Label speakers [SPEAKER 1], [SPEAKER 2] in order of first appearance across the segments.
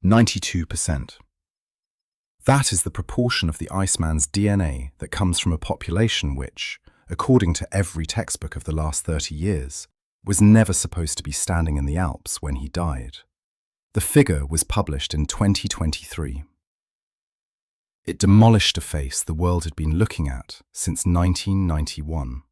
[SPEAKER 1] 92%. That is the proportion of the Iceman's DNA that comes from a population which, according to every textbook of the last 30 years, was never supposed to be standing in the Alps when he died. The figure was published in 2023. It demolished a face the world had been looking at since 1991.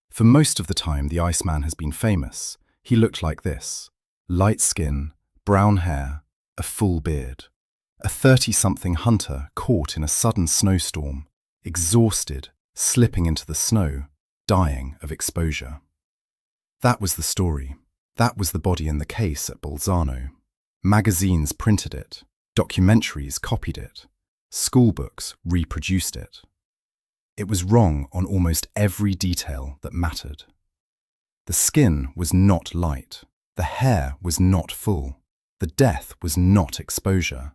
[SPEAKER 1] For most of the time the Iceman has been famous, he looked like this: light skin, brown hair, a full beard. A 30-something hunter caught in a sudden snowstorm, exhausted, slipping into the snow, dying of exposure. That was the story. That was the body in the case at Bolzano. Magazines printed it, documentaries copied it, schoolbooks reproduced it. It was wrong on almost every detail that mattered. The skin was not light, the hair was not full, the death was not exposure.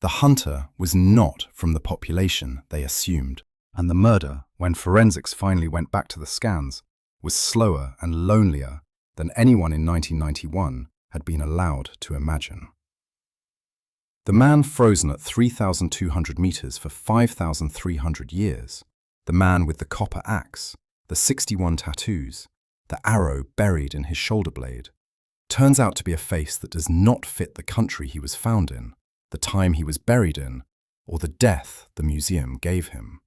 [SPEAKER 1] The hunter was not from the population they assumed, and the murder, when forensics finally went back to the scans, was slower and lonelier than anyone in 1991 had been allowed to imagine. The man frozen at 3,200 meters for 5,300 years, the man with the copper axe, the 61 tattoos, the arrow buried in his shoulder blade, turns out to be a face that does not fit the country he was found in, the time he was buried in, or the death the museum gave him.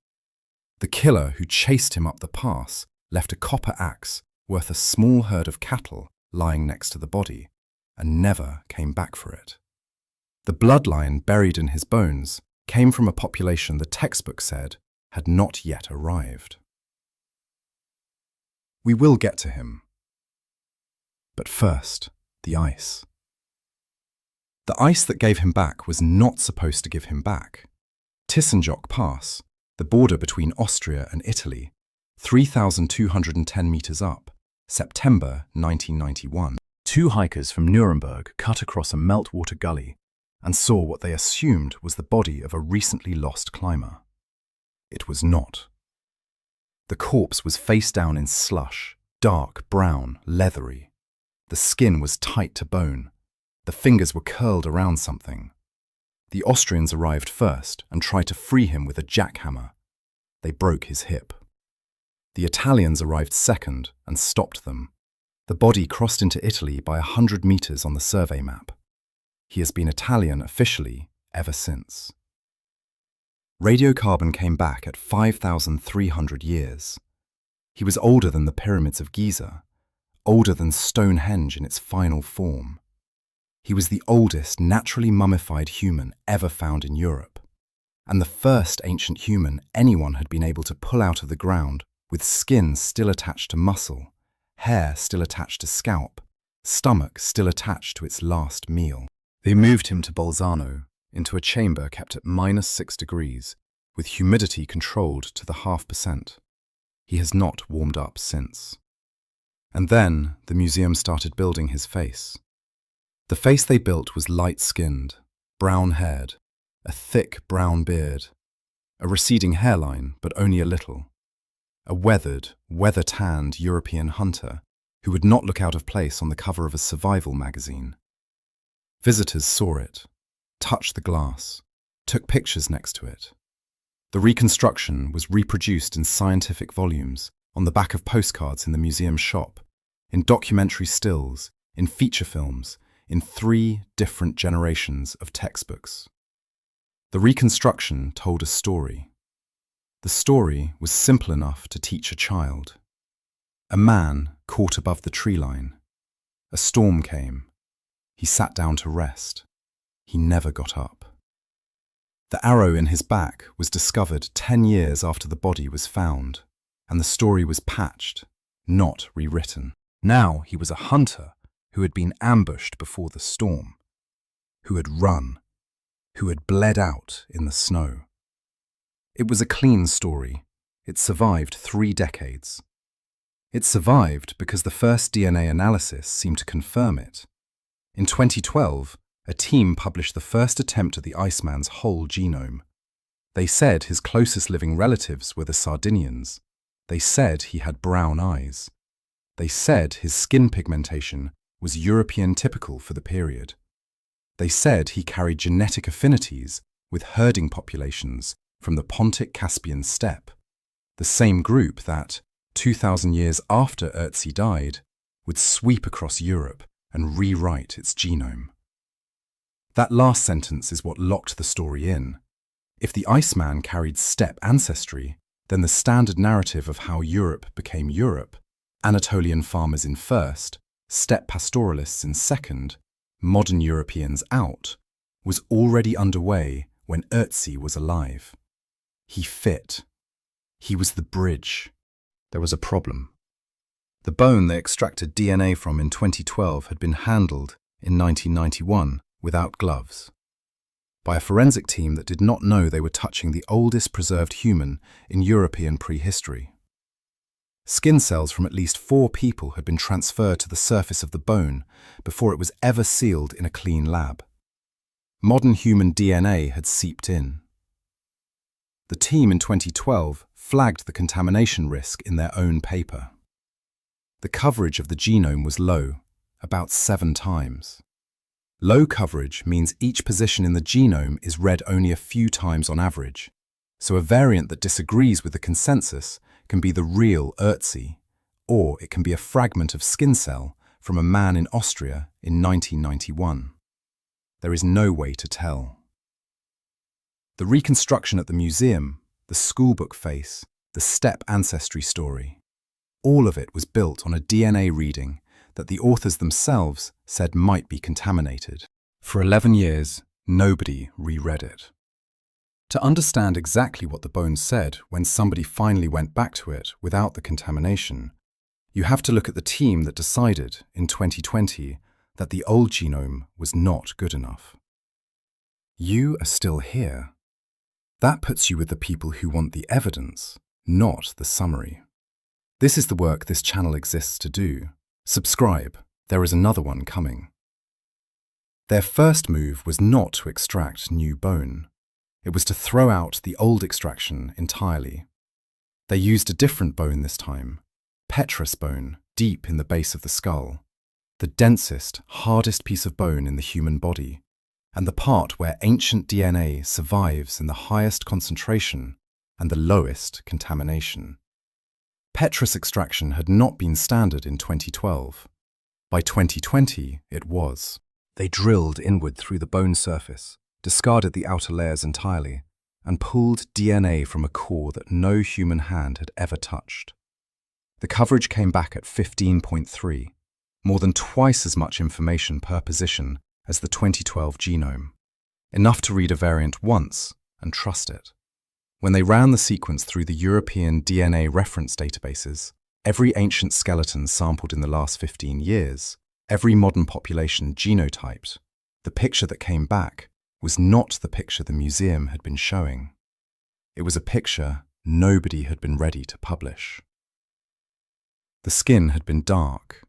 [SPEAKER 1] The killer who chased him up the pass left a copper axe worth a small herd of cattle lying next to the body, and never came back for it. The bloodline buried in his bones came from a population the textbook said had not yet arrived. We will get to him. But first, the ice. The ice that gave him back was not supposed to give him back. Tissenjoch Pass, the border between Austria and Italy, 3,210 meters up, September 1991. Two hikers from Nuremberg cut across a meltwater gully and saw what they assumed was the body of a recently lost climber. It was not. The corpse was face down in slush, dark brown, leathery. The skin was tight to bone. The fingers were curled around something. The Austrians arrived first and tried to free him with a jackhammer. They broke his hip. The Italians arrived second and stopped them. The body crossed into Italy by 100 meters on the survey map. He has been Italian officially ever since. Radiocarbon came back at 5,300 years. He was older than the pyramids of Giza, older than Stonehenge in its final form. He was the oldest naturally mummified human ever found in Europe, and the first ancient human anyone had been able to pull out of the ground with skin still attached to muscle, hair still attached to scalp, stomach still attached to its last meal. They moved him to Bolzano, into a chamber kept at -6 degrees, with humidity controlled to the 0.5%. He has not warmed up since. And then the museum started building his face. The face they built was light-skinned, brown-haired, a thick brown beard, a receding hairline, but only a little, a weathered, weather-tanned European hunter who would not look out of place on the cover of a survival magazine. Visitors saw it, touched the glass, took pictures next to it. The reconstruction was reproduced in scientific volumes, on the back of postcards in the museum shop, in documentary stills, in feature films, in 3 different generations of textbooks. The reconstruction told a story. The story was simple enough to teach a child. A man caught above the tree line. A storm came. He sat down to rest. He never got up. The arrow in his back was discovered 10 years after the body was found, and the story was patched, not rewritten. Now he was a hunter who had been ambushed before the storm, who had run, who had bled out in the snow. It was a clean story. It survived 3 decades. It survived because the first DNA analysis seemed to confirm it. In 2012, a team published the first attempt at the Iceman's whole genome. They said his closest living relatives were the Sardinians. They said he had brown eyes. They said his skin pigmentation was European typical for the period. They said he carried genetic affinities with herding populations from the Pontic-Caspian steppe, the same group that, 2,000 years after Ötzi died, would sweep across Europe and rewrite its genome. That last sentence is what locked the story in. If the Iceman carried steppe ancestry, then the standard narrative of how Europe became Europe, Anatolian farmers in first, steppe pastoralists in second, modern Europeans out, was already underway when Ötzi was alive. He fit. He was the bridge. There was a problem. The bone they extracted DNA from in 2012 had been handled in 1991 without gloves, by a forensic team that did not know they were touching the oldest preserved human in European prehistory. Skin cells from at least 4 people had been transferred to the surface of the bone before it was ever sealed in a clean lab. Modern human DNA had seeped in. The team in 2012 flagged the contamination risk in their own paper. The coverage of the genome was low, about 7 times. Low coverage means each position in the genome is read only a few times on average, so a variant that disagrees with the consensus can be the real Ötzi, or it can be a fragment of skin cell from a man in Austria in 1991. There is no way to tell. The reconstruction at the museum, the schoolbook face, the steppe ancestry story, all of it was built on a DNA reading that the authors themselves said might be contaminated. For 11 years, nobody reread it. To understand exactly what the bones said when somebody finally went back to it without the contamination, you have to look at the team that decided in 2020 that the old genome was not good enough. You are still here. That puts you with the people who want the evidence, not the summary. This is the work this channel exists to do. Subscribe, there is another one coming. Their first move was not to extract new bone. It was to throw out the old extraction entirely. They used a different bone this time, petrous bone, deep in the base of the skull, the densest, hardest piece of bone in the human body, and the part where ancient DNA survives in the highest concentration and the lowest contamination. Petrous extraction had not been standard in 2012. By 2020, it was. They drilled inward through the bone surface, discarded the outer layers entirely, and pulled DNA from a core that no human hand had ever touched. The coverage came back at 15.3, more than twice as much information per position as the 2012 genome, enough to read a variant once and trust it. When they ran the sequence through the European DNA reference databases, every ancient skeleton sampled in the last 15 years, every modern population genotyped, the picture that came back was not the picture the museum had been showing. It was a picture nobody had been ready to publish. The skin had been dark,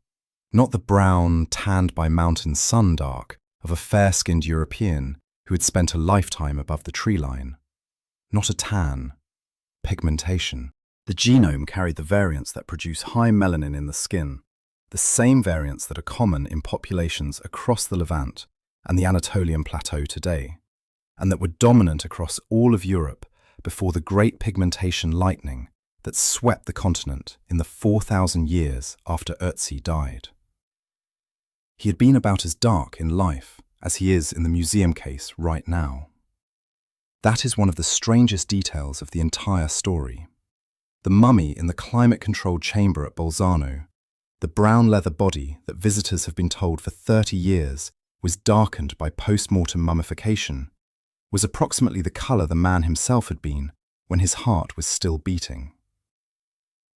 [SPEAKER 1] not the brown, tanned by mountain sun dark of a fair-skinned European who had spent a lifetime above the tree line. Not a tan, pigmentation. The genome carried the variants that produce high melanin in the skin, the same variants that are common in populations across the Levant and the Anatolian Plateau today, and that were dominant across all of Europe before the great pigmentation lightning that swept the continent in the 4,000 years after Ötzi died. He had been about as dark in life as he is in the museum case right now. That is one of the strangest details of the entire story. The mummy in the climate-controlled chamber at Bolzano, the brown leather body that visitors have been told for 30 years was darkened by post-mortem mummification, was approximately the colour the man himself had been when his heart was still beating.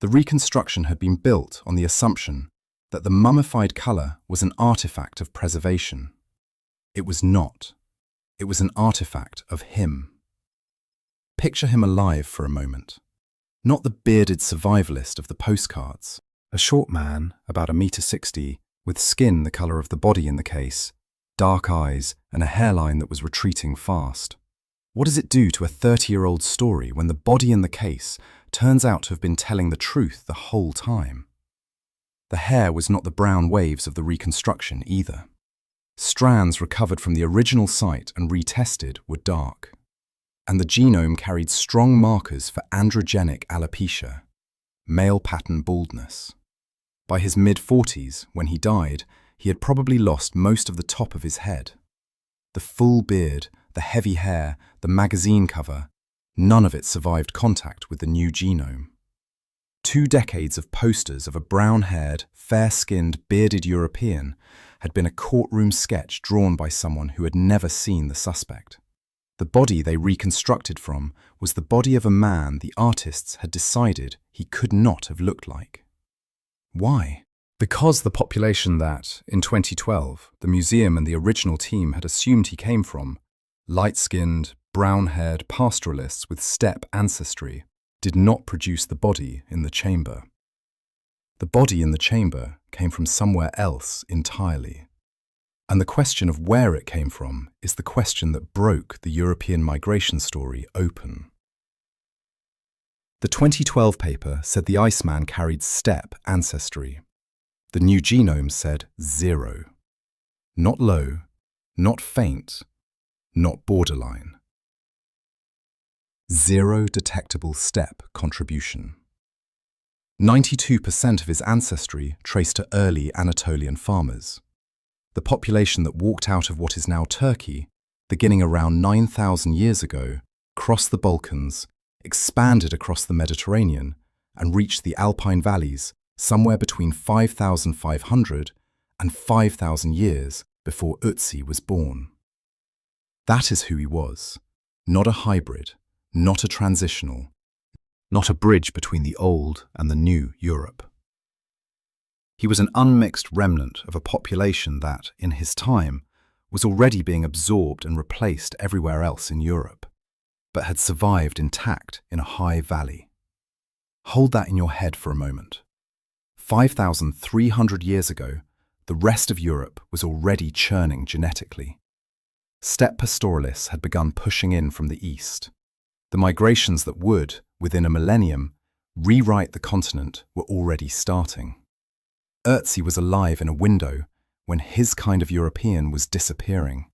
[SPEAKER 1] The reconstruction had been built on the assumption that the mummified colour was an artifact of preservation. It was not. It was an artifact of him. Picture him alive for a moment. Not the bearded survivalist of the postcards. A short man, about 1.60 m, with skin the colour of the body in the case, dark eyes, and a hairline that was retreating fast. What does it do to a 30-year-old story when the body in the case turns out to have been telling the truth the whole time? The hair was not the brown waves of the reconstruction either. Strands recovered from the original site and retested were dark. And the genome carried strong markers for androgenic alopecia, male pattern baldness. By his mid-40s, when he died, he had probably lost most of the top of his head. The full beard, the heavy hair, the magazine cover, none of it survived contact with the new genome. 2 decades of posters of a brown-haired, fair-skinned, bearded European had been a courtroom sketch drawn by someone who had never seen the suspect. The body they reconstructed from was the body of a man the artists had decided he could not have looked like. Why? Because the population that, in 2012, the museum and the original team had assumed he came from, light-skinned, brown-haired pastoralists with steppe ancestry, did not produce the body in the chamber. The body in the chamber came from somewhere else entirely. And the question of where it came from is the question that broke the European migration story open. The 2012 paper said the Iceman carried steppe ancestry. The new genome said 0. Not low, not faint, not borderline. 0 detectable steppe contribution. 92% of his ancestry traced to early Anatolian farmers. The population that walked out of what is now Turkey, beginning around 9,000 years ago, crossed the Balkans, expanded across the Mediterranean, and reached the Alpine valleys somewhere between 5,500 and 5,000 years before Ötzi was born. That is who he was, not a hybrid, not a transitional, not a bridge between the old and the new Europe. He was an unmixed remnant of a population that, in his time, was already being absorbed and replaced everywhere else in Europe, but had survived intact in a high valley. Hold that in your head for a moment. 5,300 years ago, the rest of Europe was already churning genetically. Steppe pastoralists had begun pushing in from the east. The migrations that would, within a millennium, rewrite the continent were already starting. Ötzi was alive in a window when his kind of European was disappearing,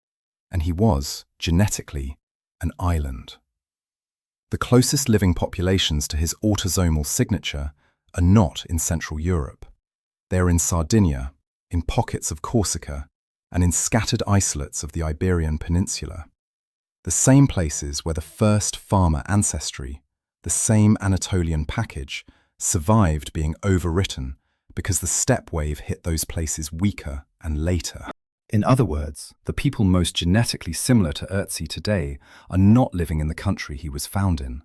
[SPEAKER 1] and he was, genetically, an island. The closest living populations to his autosomal signature are not in Central Europe. They are in Sardinia, in pockets of Corsica, and in scattered isolates of the Iberian Peninsula. The same places where the first farmer ancestry, the same Anatolian package, survived being overwritten because the steppe wave hit those places weaker and later. In other words, the people most genetically similar to Ötzi today are not living in the country he was found in.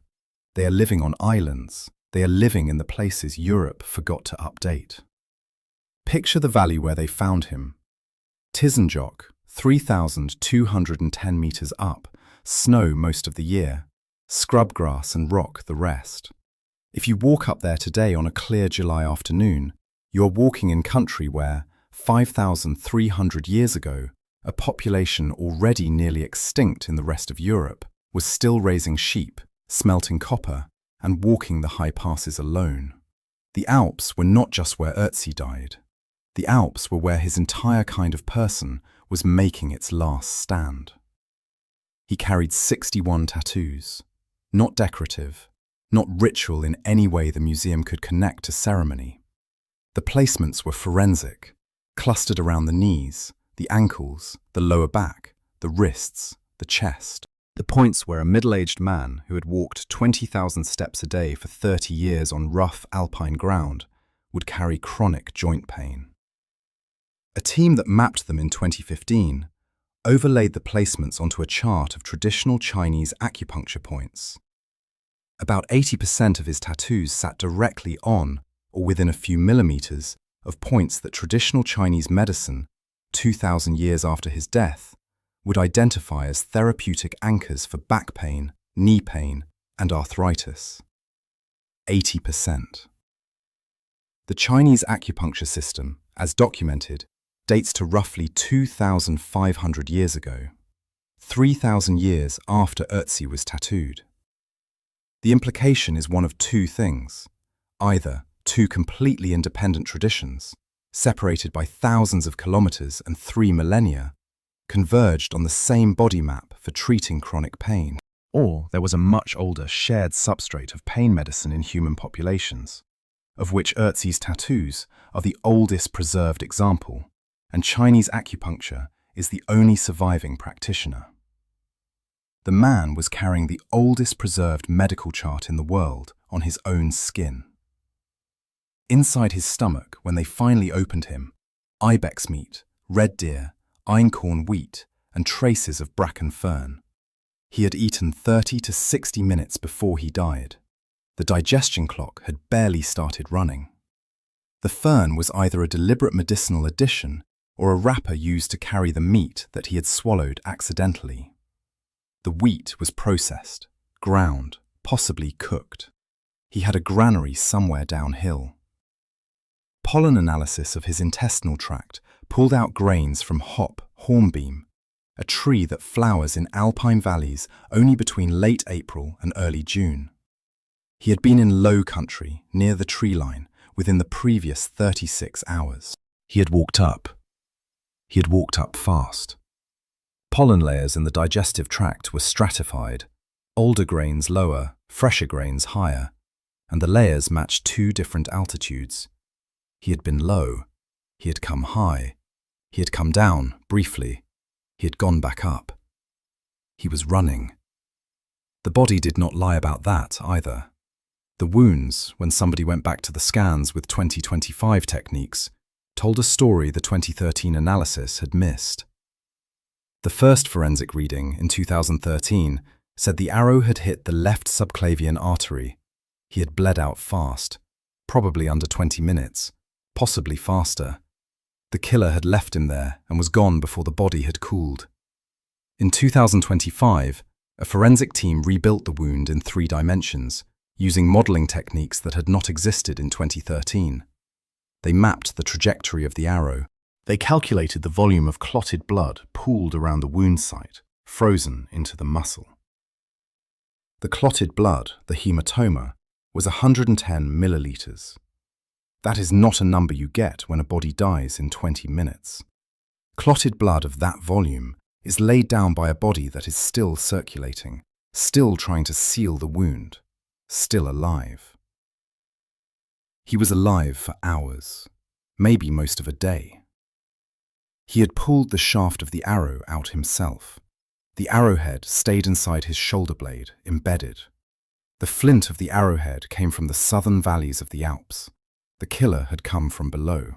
[SPEAKER 1] They are living on islands. They are living in the places Europe forgot to update. Picture the valley where they found him. Tizenjoch, 3,210 meters up, snow most of the year, scrub grass and rock the rest. If you walk up there today on a clear July afternoon, you are walking in country where, 5,300 years ago, a population already nearly extinct in the rest of Europe was still raising sheep, smelting copper, and walking the high passes alone. The Alps were not just where Ötzi died. The Alps were where his entire kind of person was making its last stand. He carried 61 tattoos, not decorative, not ritual in any way the museum could connect to ceremony. The placements were forensic, clustered around the knees, the ankles, the lower back, the wrists, the chest. The points where a middle-aged man who had walked 20,000 steps a day for 30 years on rough alpine ground would carry chronic joint pain. A team that mapped them in 2015 overlaid the placements onto a chart of traditional Chinese acupuncture points. About 80% of his tattoos sat directly on or within a few millimeters of points that traditional Chinese medicine, 2,000 years after his death, would identify as therapeutic anchors for back pain, knee pain, and arthritis. 80%. The Chinese acupuncture system, as documented, dates to roughly 2,500 years ago, 3,000 years after Ötzi was tattooed. The implication is one of two things: either two completely independent traditions, separated by thousands of kilometers and 3 millennia, converged on the same body map for treating chronic pain. Or there was a much older shared substrate of pain medicine in human populations, of which Ötzi's tattoos are the oldest preserved example, and Chinese acupuncture is the only surviving practitioner. The man was carrying the oldest preserved medical chart in the world on his own skin. Inside his stomach, when they finally opened him, ibex meat, red deer, einkorn wheat, and traces of bracken fern. He had eaten 30 to 60 minutes before he died. The digestion clock had barely started running. The fern was either a deliberate medicinal addition or a wrapper used to carry the meat that he had swallowed accidentally. The wheat was processed, ground, possibly cooked. He had a granary somewhere downhill. Pollen analysis of his intestinal tract pulled out grains from hop hornbeam, a tree that flowers in alpine valleys only between late April and early June. He had been in low country, near the tree line, within the previous 36 hours. He had walked up. He had walked up fast. Pollen layers in the digestive tract were stratified, older grains lower, fresher grains higher, and the layers matched two different altitudes. He had been low. He had come high. He had come down, briefly. He had gone back up. He was running. The body did not lie about that either. The wounds, when somebody went back to the scans with 2025 techniques, told a story the 2013 analysis had missed. The first forensic reading in 2013 said the arrow had hit the left subclavian artery. He had bled out fast, probably under 20 minutes, possibly faster. The killer had left him there and was gone before the body had cooled. In 2025, a forensic team rebuilt the wound in 3 dimensions, using modeling techniques that had not existed in 2013. They mapped the trajectory of the arrow. They calculated the volume of clotted blood pooled around the wound site, frozen into the muscle. The clotted blood, the hematoma, was 110 milliliters. That is not a number you get when a body dies in 20 minutes. Clotted blood of that volume is laid down by a body that is still circulating, still trying to seal the wound, still alive. He was alive for hours, maybe most of a day. He had pulled the shaft of the arrow out himself. The arrowhead stayed inside his shoulder blade, embedded. The flint of the arrowhead came from the southern valleys of the Alps. The killer had come from below.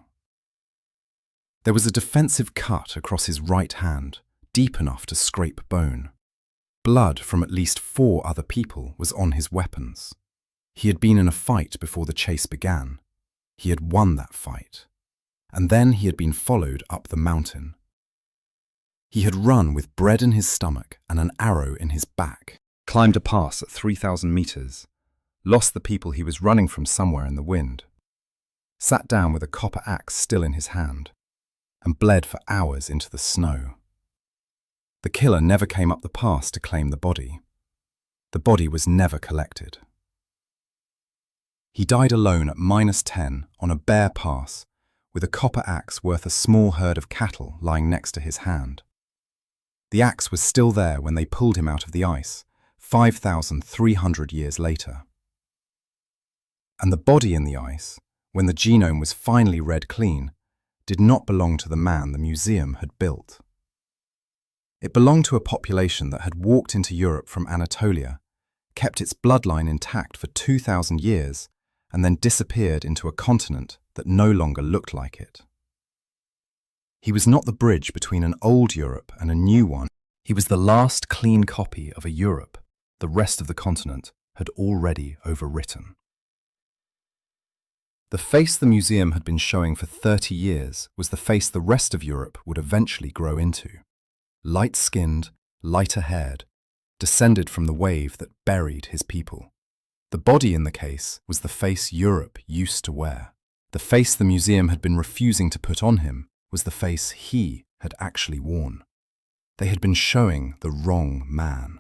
[SPEAKER 1] There was a defensive cut across his right hand, deep enough to scrape bone. Blood from at least 4 other people was on his weapons. He had been in a fight before the chase began. He had won that fight. And then he had been followed up the mountain. He had run with bread in his stomach and an arrow in his back, climbed a pass at 3,000 meters, lost the people he was running from somewhere in the wind, sat down with a copper axe still in his hand, and bled for hours into the snow. The killer never came up the pass to claim the body. The body was never collected. He died alone at -10 on a bare pass, with a copper axe worth a small herd of cattle lying next to his hand. The axe was still there when they pulled him out of the ice, 5,300 years later. And the body in the ice, when the genome was finally read clean, did not belong to the man the museum had built. It belonged to a population that had walked into Europe from Anatolia, kept its bloodline intact for 2,000 years, and then disappeared into a continent that no longer looked like it. He was not the bridge between an old Europe and a new one. He was the last clean copy of a Europe the rest of the continent had already overwritten. The face the museum had been showing for 30 years was the face the rest of Europe would eventually grow into. Light-skinned, lighter-haired, descended from the wave that buried his people. The body in the case was the face Europe used to wear. The face the museum had been refusing to put on him was the face he had actually worn. They had been showing the wrong man,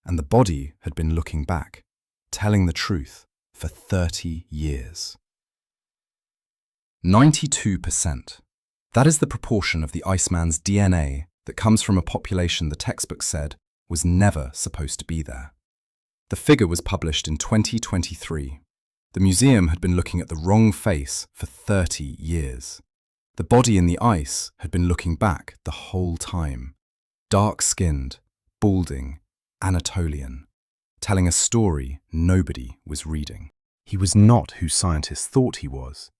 [SPEAKER 1] and the body had been looking back, telling the truth for 30 years. 92%. That is the proportion of the Iceman's DNA that comes from a population the textbook said was never supposed to be there. The figure was published in 2023. The museum had been looking at the wrong face for 30 years. The body in the ice had been looking back the whole time. Dark-skinned, balding, Anatolian, telling a story nobody was reading. He was not who scientists thought he was.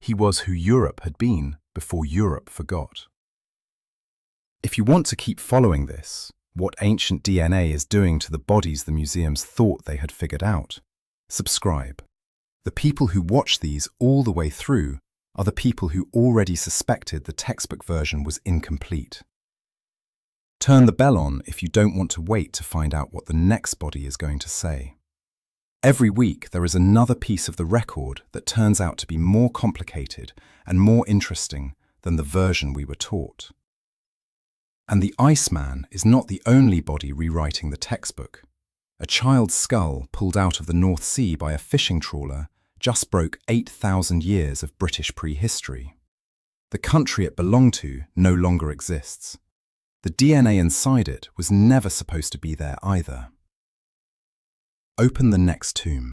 [SPEAKER 1] He was who Europe had been before Europe forgot. If you want to keep following this, what ancient DNA is doing to the bodies the museums thought they had figured out, subscribe. The people who watch these all the way through are the people who already suspected the textbook version was incomplete. Turn the bell on if you don't want to wait to find out what the next body is going to say. Every week there is another piece of the record that turns out to be more complicated and more interesting than the version we were taught. And the Iceman is not the only body rewriting the textbook. A child's skull pulled out of the North Sea by a fishing trawler just broke 8,000 years of British prehistory. The country it belonged to no longer exists. The DNA inside it was never supposed to be there either. Open the next tomb.